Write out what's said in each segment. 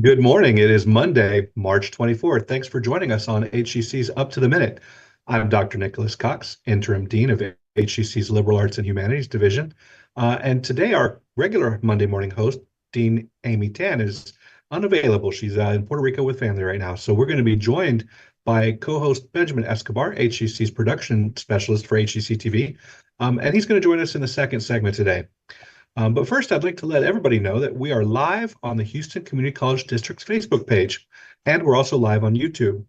Good morning. It is Monday, March 24th. Thanks for joining us on HCC's Up to the Minute. I'm Dr. Nicholas Cox, Interim Dean of HCC's Liberal Arts and Humanities Division. And today, our regular Monday morning host, Dean Amy Tan, is unavailable. She's in Puerto Rico with family right now. So we're going to be joined by co-host Benjamin Escobar, HCC's production specialist for HCCTV. And he's going to join us in the second segment today. But first, I'd like to let everybody know that we are live on the Houston Community College District's Facebook page, and we're also live on YouTube.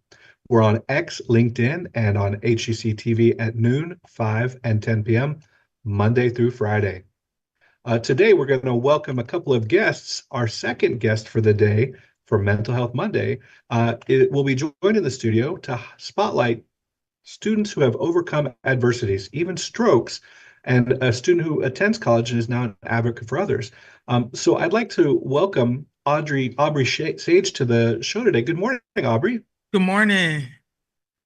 We're on X, LinkedIn, and on HCC TV at noon, 5, and 10 p.m., Monday through Friday. Today, we're going to welcome a couple of guests. Our second guest for the day for Mental Health Monday it will be joined in the studio to spotlight students who have overcome adversities, even strokes, and a student who attends college and is now an advocate for others. So I'd like to welcome Aubrey Sage to the show today. Good morning, Aubrey. Good morning.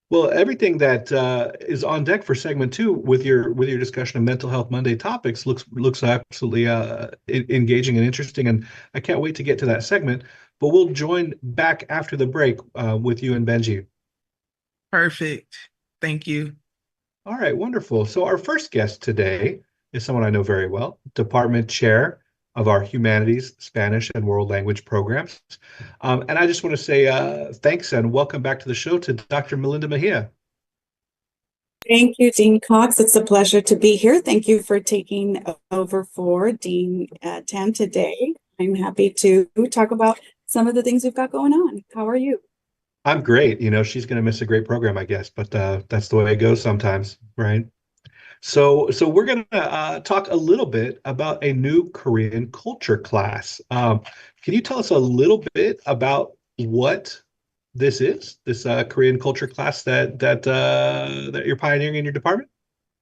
Well, everything that is on deck for segment two with your discussion of Mental Health Monday topics looks absolutely engaging and interesting, and I can't wait to get to that segment. But we'll join back after the break with you and Benji. Perfect. Thank you. All right, wonderful. So our first guest today is someone I know very well, Department Chair of our Humanities, Spanish, and World Language programs. And I just want to say thanks and welcome back to the show to Dr. Melinda Mejia. Thank you, Dean Cox. It's a pleasure to be here. Thank you for taking over for Dean Tan today. I'm happy to talk about some of the things we've got going on. How are you? I'm great. You know, she's going to miss a great program, I guess, but that's the way it goes sometimes, right? So we're going to talk a little bit about a new Korean culture class. Can you tell us a little bit about what this is, this Korean culture class that you're pioneering in your department?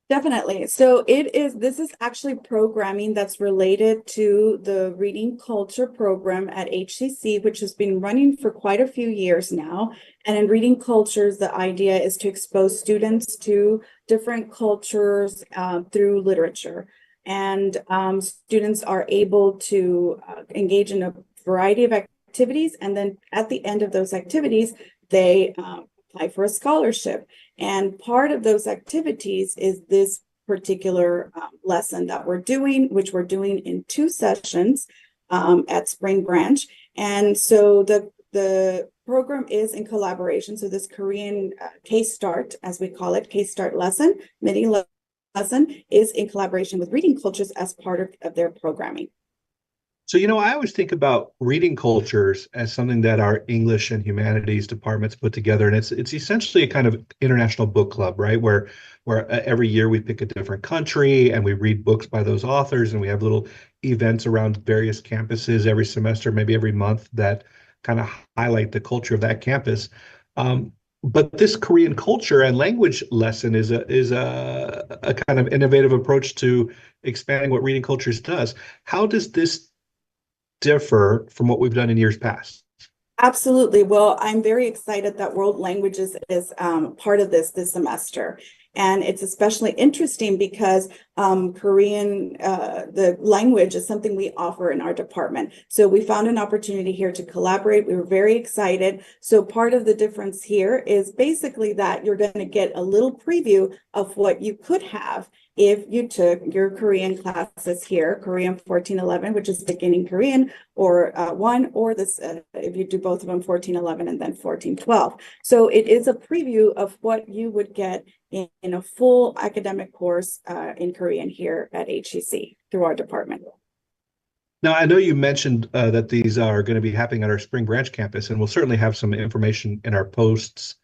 Definitely. So this is actually programming that's related to the reading culture program at HCC, which has been running for quite a few years now. And in reading cultures, the idea is to expose students to different cultures through literature. And students are able to engage in a variety of activities. And then at the end of those activities, they apply for a scholarship. And part of those activities is this particular lesson that we're doing, which we're doing in 2 sessions at Spring Branch. And so the program is in collaboration. So this Korean K-Start, as we call it, K-Start lesson, mini lesson, is in collaboration with Reading Cultures as part of their programming. So, you know, I always think about reading cultures as something that our English and humanities departments put together, and it's essentially a kind of international book club, right? Where every year we pick a different country and we read books by those authors, and we have little events around various campuses every semester, maybe every month, that kind of highlight the culture of that campus. But this Korean culture and language lesson is a kind of innovative approach to expanding what reading cultures does. How does this differ from what we've done in years past? Absolutely. Well, I'm very excited that World Languages is part of this semester. And it's especially interesting because Korean, the language is something we offer in our department. So we found an opportunity here to collaborate. We were very excited. So part of the difference here is basically that you're going to get a little preview of what you could have if you took your Korean classes here, Korean 1411, which is beginning Korean, or 1, or this, if you do both of them, 1411 and then 1412. So it is a preview of what you would get in a full academic course in Korean here at HCC through our department. Now, I know you mentioned that these are going to be happening at our Spring Branch campus, and we'll certainly have some information in our posts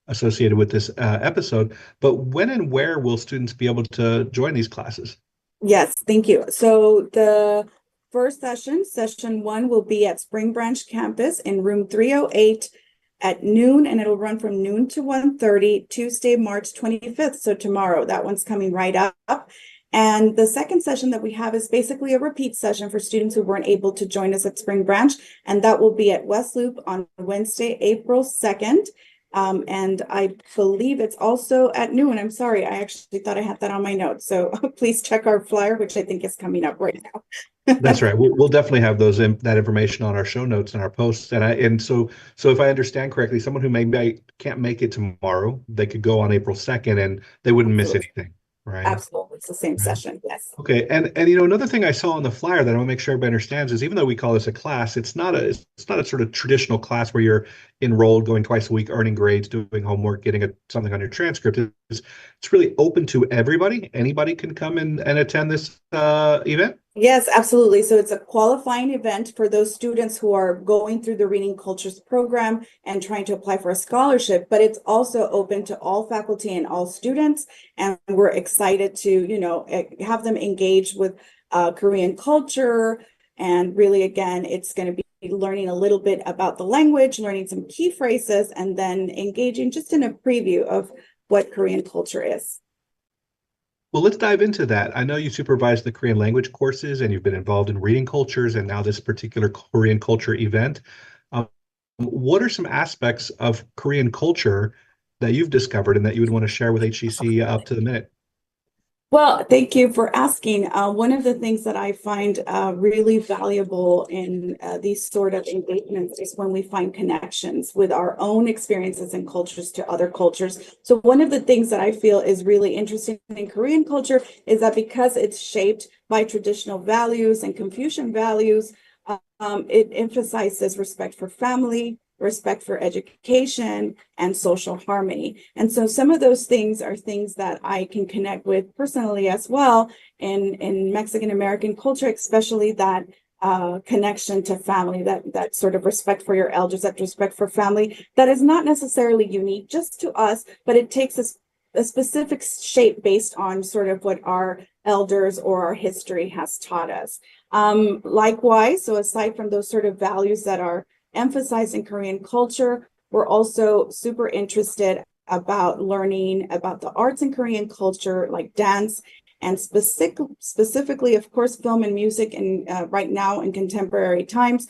associated with this episode. But when and where will students be able to join these classes? Yes, thank you. So the first session 1, will be at Spring Branch campus in room 308 at noon, and it'll run from noon to 1:30, Tuesday, March 25th. So tomorrow, that one's coming right up. And the second session that we have is basically a repeat session for students who weren't able to join us at Spring Branch. And that will be at West Loop on Wednesday, April 2nd. And I believe it's also at noon. I'm sorry, I actually thought I had that on my notes. So please check our flyer, which I think is coming up right now. That's right. We'll definitely have that information on our show notes and our posts. So if I understand correctly, someone who can't make it tomorrow, they could go on April 2nd and they wouldn't miss Absolutely. anything, right? Absolutely. It's the same Right. session. Yes. Okay, and another thing I saw on the flyer that I want to make sure everybody understands is even though we call this a class, it's not a sort of traditional class where you're enrolled, going twice a week, earning grades, doing homework, getting something on your transcript. It's really open to everybody. Anybody can come and attend this event. Yes, absolutely. So it's a qualifying event for those students who are going through the Reading Cultures program and trying to apply for a scholarship, but it's also open to all faculty and all students. And we're excited to, have them engage with Korean culture. And really, again, it's going to be learning a little bit about the language, learning some key phrases, and then engaging just in a preview of what Korean culture is. Well, let's dive into that. I know you supervise the Korean language courses and you've been involved in reading cultures and now this particular Korean culture event. Um, what are some aspects of Korean culture that you've discovered and that you would want to share with HCC up to the minute? Well, thank you for asking. One of the things that I find really valuable in these sort of engagements is when we find connections with our own experiences and cultures to other cultures. So one of the things that I feel is really interesting in Korean culture is that because it's shaped by traditional values and Confucian values, it emphasizes respect for family, respect for education, and social harmony. And so some of those things are things that I can connect with personally as well in Mexican American culture, especially that connection to family, that sort of respect for your elders, that respect for family, that is not necessarily unique just to us, but it takes a specific shape based on sort of what our elders or our history has taught us. Likewise, so aside from those sort of values that are emphasized in Korean culture, we're also super interested about learning about the arts in Korean culture, like dance, and specifically, of course, film and music. And right now in contemporary times,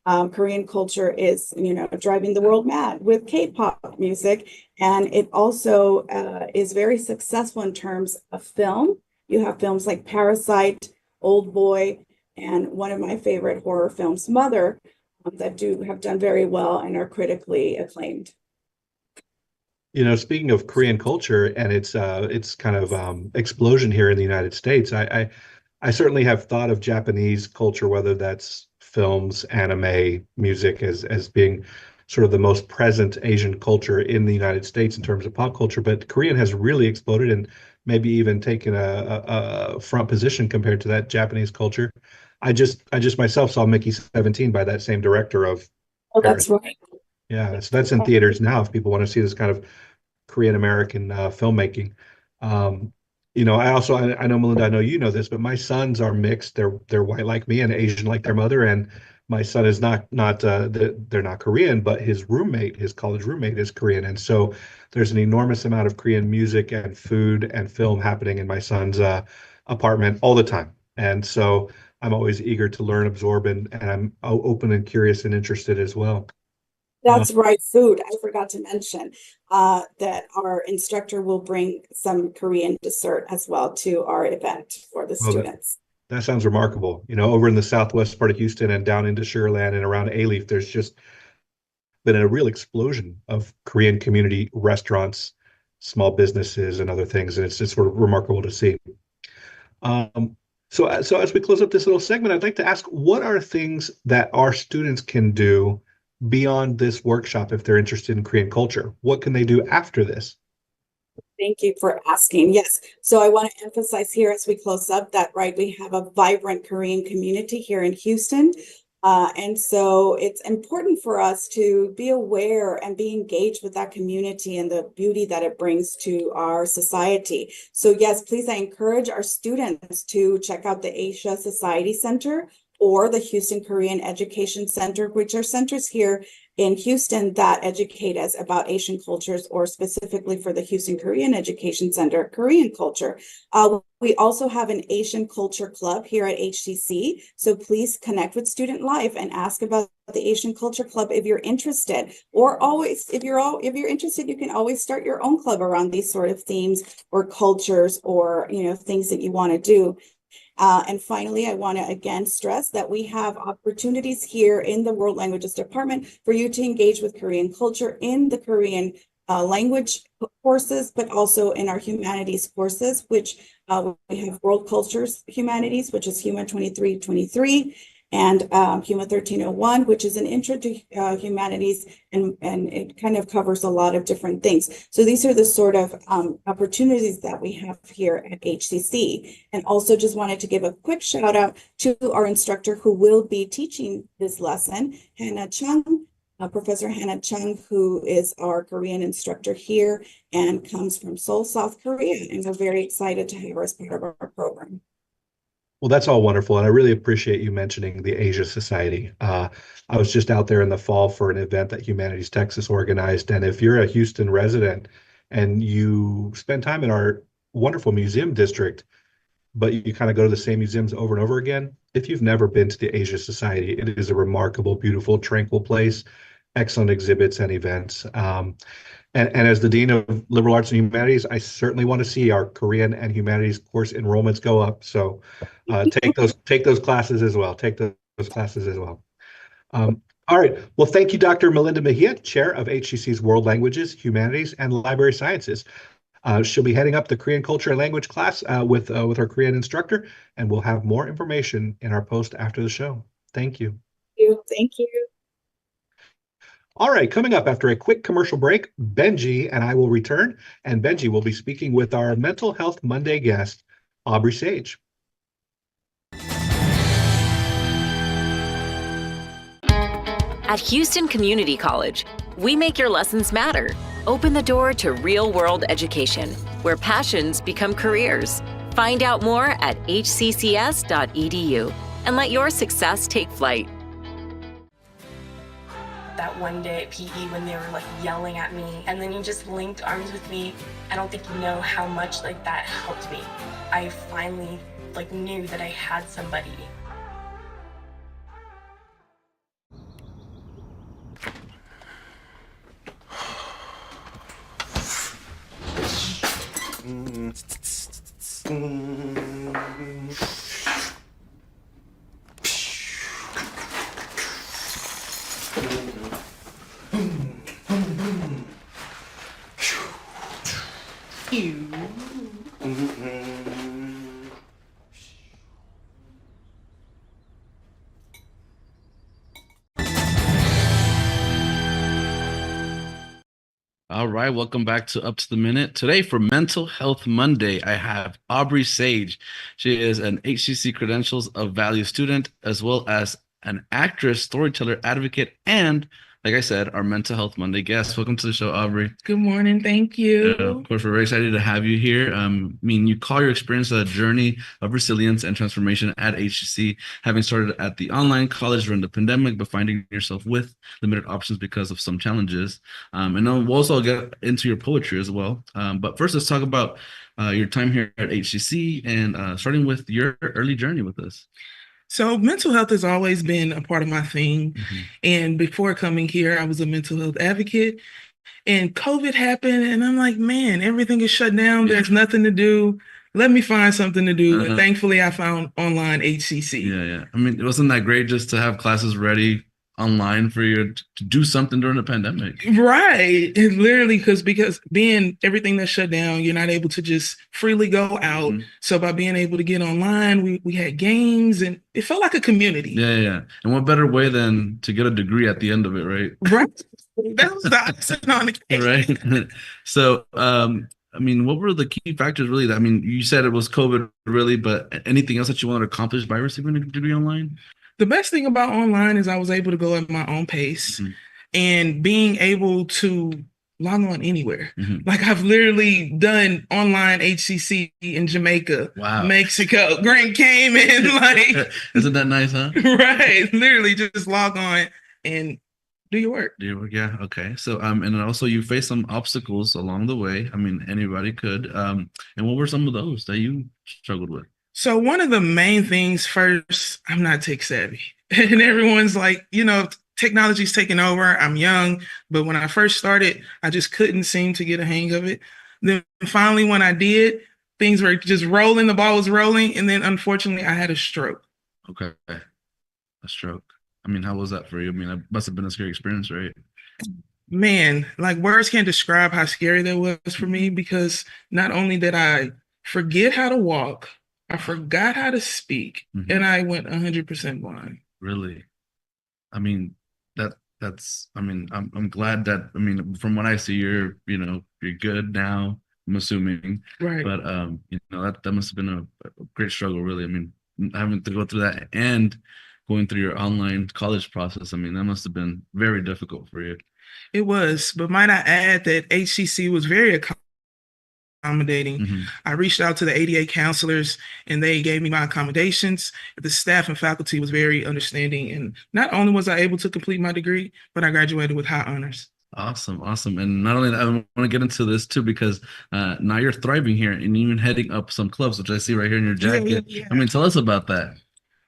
Korean culture is, driving the world mad with K-pop music. And it also is very successful in terms of film. You have films like Parasite, Old Boy, and one of my favorite horror films, Mother, that have done very well and are critically acclaimed. Speaking of Korean culture and its kind of explosion here in the United States, I certainly have thought of Japanese culture, whether that's films, anime, music, as being sort of the most present Asian culture in the United States in terms of pop culture. But Korean has really exploded and maybe even taken a front position compared to that Japanese culture. I just myself saw Mickey 17 by that same director of Oh, Paris. that's right. Yeah, so that's in theaters now if people want to see this kind of Korean American filmmaking. I know Melinda, I know you know this, but my sons are mixed. They're white like me and Asian like their mother. And my son is they're not Korean, but his college roommate is Korean. And so there's an enormous amount of Korean music and food and film happening in my son's apartment all the time. And so I'm always eager to learn, absorb, and I'm open and curious and interested as well. That's right. Food. I forgot to mention that our instructor will bring some Korean dessert as well to our event for the Oh, students. that sounds remarkable. Over in the southwest part of Houston and down into Sugar Land and around Alief, there's just been a real explosion of Korean community restaurants, small businesses, and other things, and it's just sort of remarkable to see. So as we close up this little segment, I'd like to ask, what are things that our students can do beyond this workshop if they're interested in Korean culture? What can they do after this? Thank you for asking. Yes. So I want to emphasize here as we close up that, right, we have a vibrant Korean community here in Houston. And so it's important for us to be aware and be engaged with that community and the beauty that it brings to our society. So yes, please, I encourage our students to check out the Asia Society Center or the Houston Korean Education Center, which are centers here in Houston that educate us about Asian cultures, or specifically for the Houston Korean Education Center, Korean culture. We also have an Asian Culture Club here at HCC. So please connect with Student Life and ask about the Asian Culture Club if you're interested. Or always, if you're interested, you can always start your own club around these sort of themes or cultures, or things that you want to do. And finally, I want to again stress that we have opportunities here in the World Languages Department for you to engage with Korean culture in the Korean language courses, but also in our humanities courses, which we have World Cultures Humanities, which is Huma 2323, and Huma 1301, which is an intro to humanities, and it kind of covers a lot of different things. So these are the sort of opportunities that we have here at HCC. And also just wanted to give a quick shout out to our instructor who will be teaching this lesson, Hannah Chung, Professor Hannah Chung, who is our Korean instructor here and comes from Seoul, South Korea. And we're very excited to have her as part of our program. Well, that's all wonderful, and I really appreciate you mentioning the Asia Society. I was just out there in the fall for an event that Humanities Texas organized, and if you're a Houston resident and you spend time in our wonderful museum district, but you kind of go to the same museums over and over again, if you've never been to the Asia Society, it is a remarkable, beautiful, tranquil place, excellent exhibits and events. And as the Dean of Liberal Arts and Humanities, I certainly want to see our Korean and Humanities course enrollments go up. So take those classes as well. Take those classes as well. All right. Well, thank you, Dr. Melinda Mejia, Chair of HCC's World Languages, Humanities, and Library Sciences. She'll be heading up the Korean Culture and Language class with our Korean instructor, and we'll have more information in our post after the show. Thank you. Thank you. All right, coming up after a quick commercial break, Benji and I will return, and Benji will be speaking with our Mental Health Monday guest, Aubrey Sage. At Houston Community College, we make your lessons matter. Open the door to real-world education, where passions become careers. Find out more at hccs.edu and let your success take flight. That one day at PE when they were like yelling at me, and then you just linked arms with me. I don't think you know how much like that helped me. I finally like knew that I had somebody. All right, welcome back to Up to the Minute. Today for Mental Health Monday, I have Aubrey Sage. She is an HCC Credentials of Value student, as well as an actress, storyteller, advocate, and, like I said, our Mental Health Monday guest. Welcome to the show, Aubrey. Good morning. Thank you. Of course, we're very excited to have you here. You call your experience a journey of resilience and transformation at HCC, having started at the online college during the pandemic, but finding yourself with limited options because of some challenges. And then we'll also get into your poetry as well. But first, let's talk about your time here at HCC and starting with your early journey with us. So mental health has always been a part of my thing. Mm-hmm. And before coming here, I was a mental health advocate. And COVID happened, and I'm like, man, everything is shut down. Yeah. There's nothing to do. Let me find something to do. Uh-huh. And thankfully, I found online HCC. Yeah. I mean, it wasn't that great just to have classes ready online for you to do something during the pandemic. Right. It literally because being everything that's shut down, you're not able to just freely go out. Mm-hmm. So by being able to get online, we had games, and it felt like a community. Yeah. And what better way than to get a degree at the end of it, right? Right. That was the icing on the cake. Right. So, what were the key factors really? You said it was COVID really, but anything else that you wanted to accomplish by receiving a degree online? The best thing about online is I was able to go at my own pace, mm-hmm. and being able to log on anywhere. Mm-hmm. Like I've literally done online HCC in Jamaica, wow. Mexico, Grand Cayman, like isn't that nice, huh? Right. Literally just log on and do your work. Yeah. Okay. So, and then also you faced some obstacles along the way. I mean, anybody could. And what were some of those that you struggled with? So one of the main things first, I'm not tech savvy. And everyone's like, technology's taking over. I'm young, but when I first started, I just couldn't seem to get a hang of it. Then finally, when I did, things were just rolling, the ball was rolling. And then unfortunately, I had a stroke. Okay. A stroke. I mean, how was that for you? I mean, that must have been a scary experience, right? Man, like words can't describe how scary that was for me, because not only did I forget how to walk, I forgot how to speak, and I went 100% blind. Really? I mean, I'm glad that, I mean, from what I see, you're good now, I'm assuming. Right. But, that must have been a great struggle, really. I mean, having to go through that and going through your online college process, I mean, that must have been very difficult for you. It was, but might I add that HCC was very accommodating. I reached out to the ADA counselors and they gave me my accommodations. The staff and faculty was very understanding. And not only was I able to complete my degree, but I graduated with high honors. Awesome. And not only that, I want to get into this too, because now you're thriving here and even heading up some clubs, which I see right here in your jacket. Yeah. I mean, tell us about that.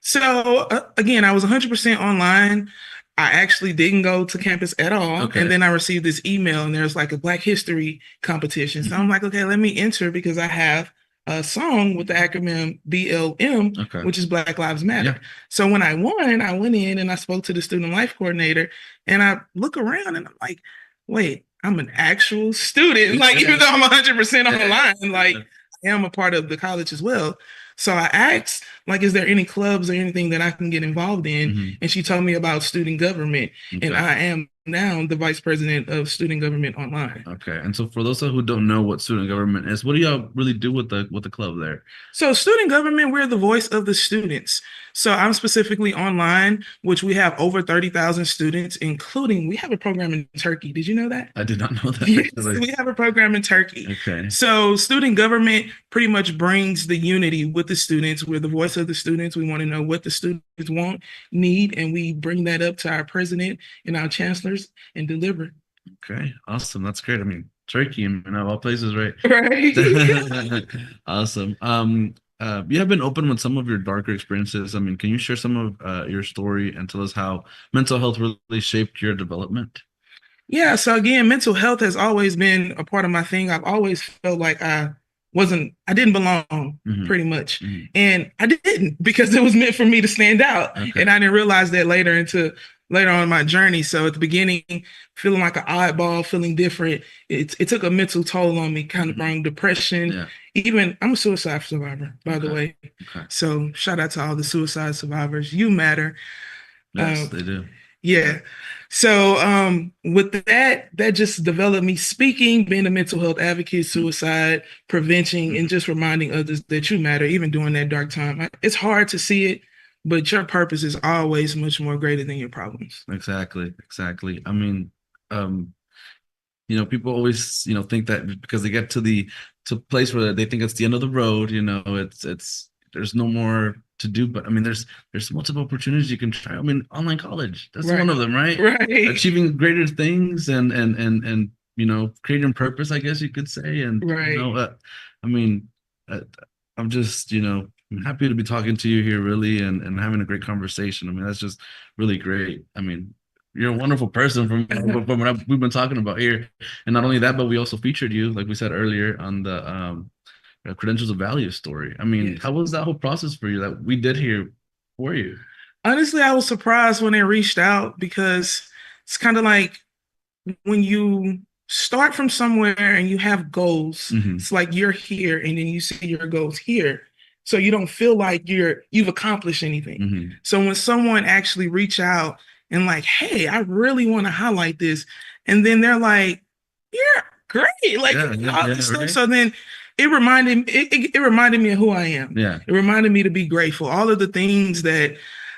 So again, I was 100% online. I actually didn't go to campus at all. Okay. And then I received this email and there's like a Black History competition. So I'm like, okay, let me enter because I have a song with the acronym BLM, which is Black Lives Matter. Yeah. So when I won, I went in and I spoke to the student life coordinator and I look around and I'm like, wait, I'm an actual student. Like, even though I'm 100% online, like I am a part of the college as well. So I asked, like, is there any clubs or anything that I can get involved in? And she told me about student government. And I am now the vice president of student government online. Okay. And so for those who don't know what student government is, what do y'all really do with the club there? So student government, we're the voice of the students. So I'm specifically online, which we have over 30,000 students, including we have a program in Turkey. Did you know that? I did not know that. Yes, we have a program in Turkey. Okay. So student government pretty much brings the unity with the students. We're the voice of the students. We want to know what the students want, need, and we bring that up to our president and our chancellors and deliver. Okay, awesome. That's great. I mean, Turkey, of all places, right? Right. Awesome. You have been open with some of your darker experiences. I mean, can you share some of your story and tell us how mental health really shaped your development? Yeah. So again, mental health has always been a part of my thing. I've always felt like I didn't belong pretty much. And I didn't, because it was meant for me to stand out. Okay. And I didn't realize that later on in my journey. So at the beginning, feeling like an oddball, feeling different, it took a mental toll on me, kind of brought depression. Yeah. Even I'm a suicide survivor, by the way. Okay. So shout out to all the suicide survivors. You matter. Yes, they do. Yeah. So with that just developed me speaking, being a mental health advocate, suicide prevention, and just reminding others that you matter, even during that dark time. It's hard to see it, but your purpose is always much more greater than your problems. Exactly. I mean, people always, think that because they get to place where they think it's the end of the road, it's there's no more to do, but I mean, there's multiple opportunities you can try. I mean, online college, that's one of them, right? Right. Achieving greater things and creating purpose, I guess you could say. And right. I'm just, I'm happy to be talking to you here, really, and having a great conversation. I mean, that's just really great. I mean, you're a wonderful person from what we've been talking about here. And not only that, but we also featured you, like we said earlier, on the Credentials of Value story. I mean, yes. How was that whole process for you that we did here for you? Honestly, I was surprised when they reached out, because it's kind of like when you start from somewhere and you have goals, it's like you're here and then you see your goals here. So you don't feel like you've accomplished anything. So when someone actually reach out and like, hey, I really want to highlight this. And then they're like, you're great. Like, all this stuff. Right? So then it reminded me of who I am. Yeah. It reminded me to be grateful. All of the things that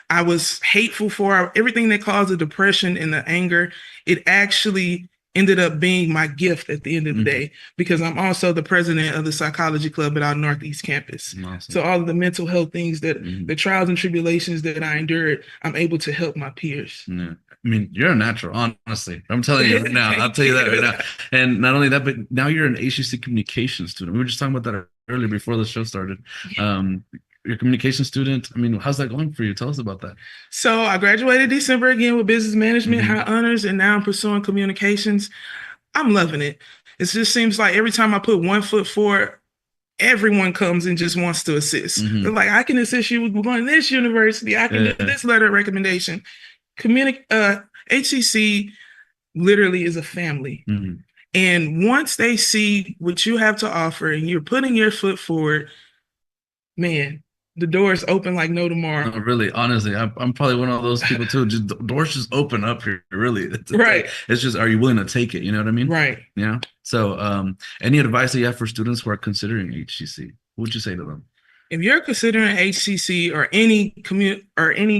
I was hateful for, everything that caused the depression and the anger, it actually ended up being my gift at the end of the day, because I'm also the president of the psychology club at our Northeast campus. Awesome. So all of the mental health things that the trials and tribulations that I endured, I'm able to help my peers. Yeah. I mean, you're a natural, honestly. I'm telling you right now. I'll tell you that right now. And not only that, but now you're an HCC communication student. We were just talking about that earlier before the show started. You're a communication student. I mean, how's that going for you? Tell us about that. So I graduated December again with business management, high honors, and now I'm pursuing communications. I'm loving it. It just seems like every time I put one foot forward, everyone comes and just wants to assist. They're like, I can assist you with going to this university. I can do this letter of recommendation. HCC literally is a family. And once they see what you have to offer and you're putting your foot forward, man, the doors open like no tomorrow. No, really, honestly, I'm probably one of those people too. Just doors just open up here. Really, right. It's just, are you willing to take it? You know what I mean? Right. Yeah. So, any advice that you have for students who are considering HCC? What would you say to them? If you're considering HCC or any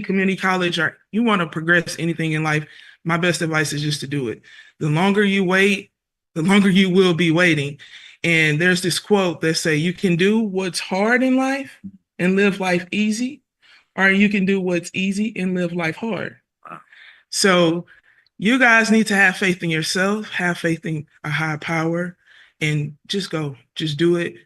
community college, or you want to progress anything in life, my best advice is just to do it. The longer you wait, the longer you will be waiting. And there's this quote that say, you can do what's hard in life and live life easy, or you can do what's easy and live life hard. So you guys need to have faith in yourself, have faith in a high power, and just go, just do it,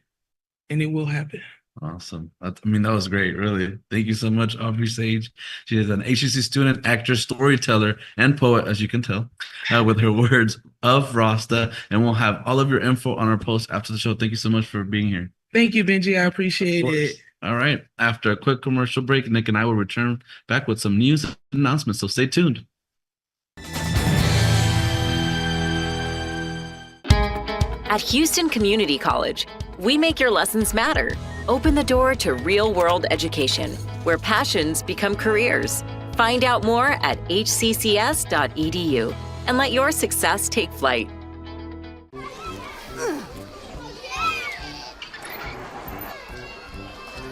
and it will happen. Awesome. I mean, that was great, really. Thank you so much, Aubrey Sage. She is an HCC student, actress, storyteller, and poet, as you can tell, with her words of Rasta. And we'll have all of your info on our post after the show. Thank you so much for being here. Thank you, Benji. I appreciate it. All right. After a quick commercial break, Nick and I will return back with some news and announcements. So stay tuned. At Houston Community College, we make your lessons matter. Open the door to real-world education, where passions become careers. Find out more at hccs.edu and let your success take flight.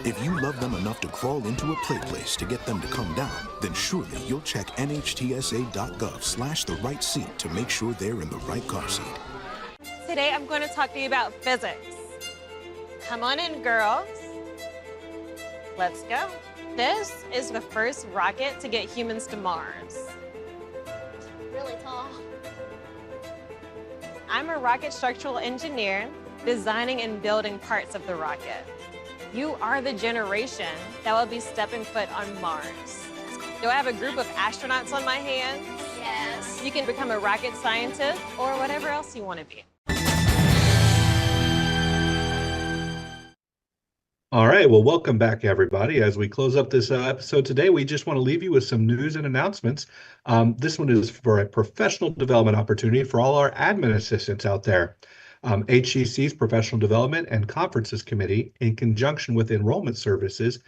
If you love them enough to crawl into a play place to get them to come down, then surely you'll check nhtsa.gov/the right seat to make sure they're in the right car seat. Today I'm going to talk to you about physics. Come on in, girls. Let's go. This is the first rocket to get humans to Mars. Really tall. I'm a rocket structural engineer, designing and building parts of the rocket. You are the generation that will be stepping foot on Mars. Do I have a group of astronauts on my hands? Yes. You can become a rocket scientist or whatever else you want to be. All right. Well, welcome back, everybody. As we close up this episode today, we just want to leave you with some news and announcements. This one is for a professional development opportunity for all our admin assistants out there. HCC's Professional Development and Conferences Committee, in conjunction with Enrollment Services,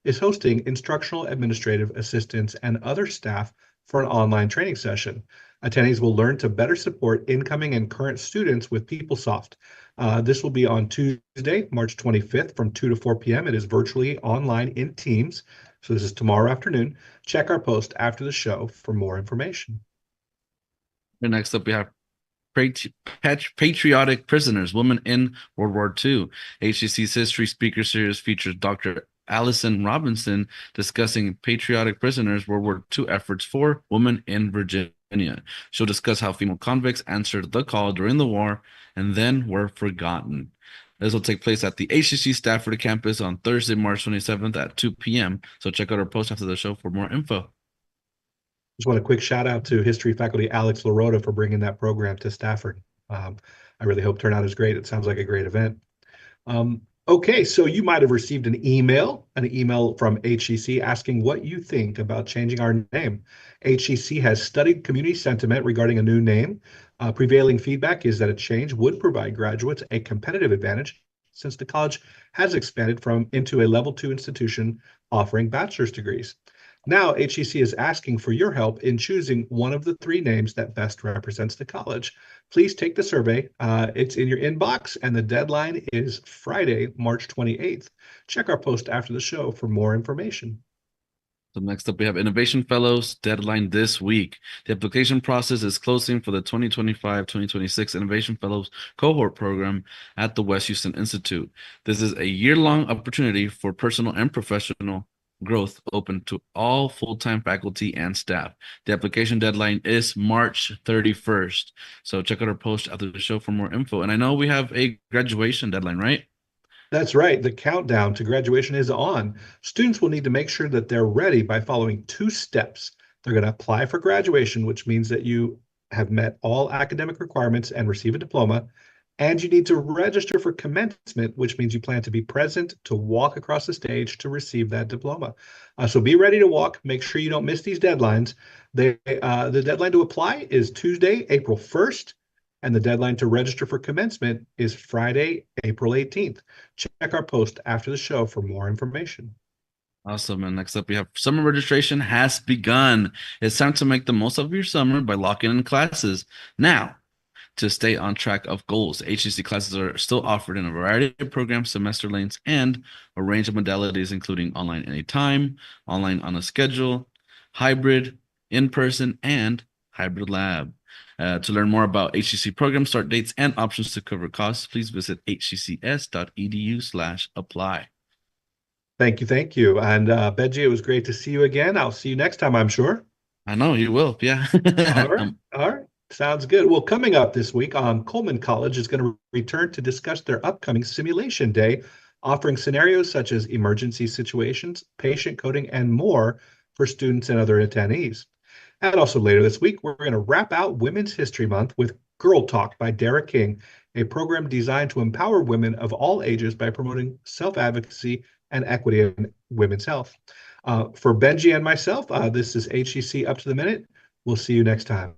is hosting instructional administrative assistants and other staff for an online training session. Attendees will learn to better support incoming and current students with PeopleSoft. This will be on Tuesday, March 25th from 2 to 4 p.m. It is virtually online in Teams. So this is tomorrow afternoon. Check our post after the show for more information. And next up, we have Patriotic Prisoners, Women in World War II. HCC's History Speaker Series features Dr. Allison Robinson discussing Patriotic Prisoners, World War II efforts for women in Virginia. She'll discuss how female convicts answered the call during the war and then were forgotten. This will take place at the HCC Stafford campus on Thursday, March 27th at 2 p.m. So check out our post after the show for more info. Just want a quick shout out to history faculty Alex LaRota for bringing that program to Stafford. I really hope turnout is great. It sounds like a great event. Okay, so you might have received an email from HCC asking what you think about changing our name. HCC has studied community sentiment regarding a new name. Prevailing feedback is that a change would provide graduates a competitive advantage since the college has expanded into a level 2 institution offering bachelor's degrees. Now, HCC is asking for your help in choosing one of the 3 names that best represents the college. Please take the survey. It's in your inbox, and the deadline is Friday, March 28th. Check our post after the show for more information. So next up, we have Innovation Fellows deadline this week. The application process is closing for the 2025-2026 Innovation Fellows cohort program at the West Houston Institute. This is a year-long opportunity for personal and professional growth open to all full-time faculty and staff. The application deadline is March 31st. So check out our post after the show for more info. And I know we have a graduation deadline, right? That's right. The countdown to graduation is on. Students will need to make sure that they're ready by following 2 steps. They're going to apply for graduation, which means that you have met all academic requirements and receive a diploma. And you need to register for commencement, which means you plan to be present to walk across the stage to receive that diploma. So be ready to walk. Make sure you don't miss these deadlines. The deadline to apply is Tuesday, April 1st. And the deadline to register for commencement is Friday, April 18th. Check our post after the show for more information. Awesome. And next up, we have summer registration has begun. It's time to make the most of your summer by locking in classes. Now, to stay on track of goals, HCC classes are still offered in a variety of programs, semester lengths, and a range of modalities, including online anytime, online on a schedule, hybrid, in-person, and hybrid lab. To learn more about HCC program start dates and options to cover costs, please visit hccs.edu/apply. Thank you. And Benji, it was great to see you again. I'll see you next time, I'm sure. I know you will. Yeah. All right. Sounds good. Well, coming up this week, Coleman College is going to return to discuss their upcoming simulation day, offering scenarios such as emergency situations, patient coding, and more for students and other attendees. And also later this week, we're going to wrap out Women's History Month with Girl Talk by Dara King, a program designed to empower women of all ages by promoting self-advocacy and equity in women's health. For Benji and myself, this is HCC Up to the Minute. We'll see you next time.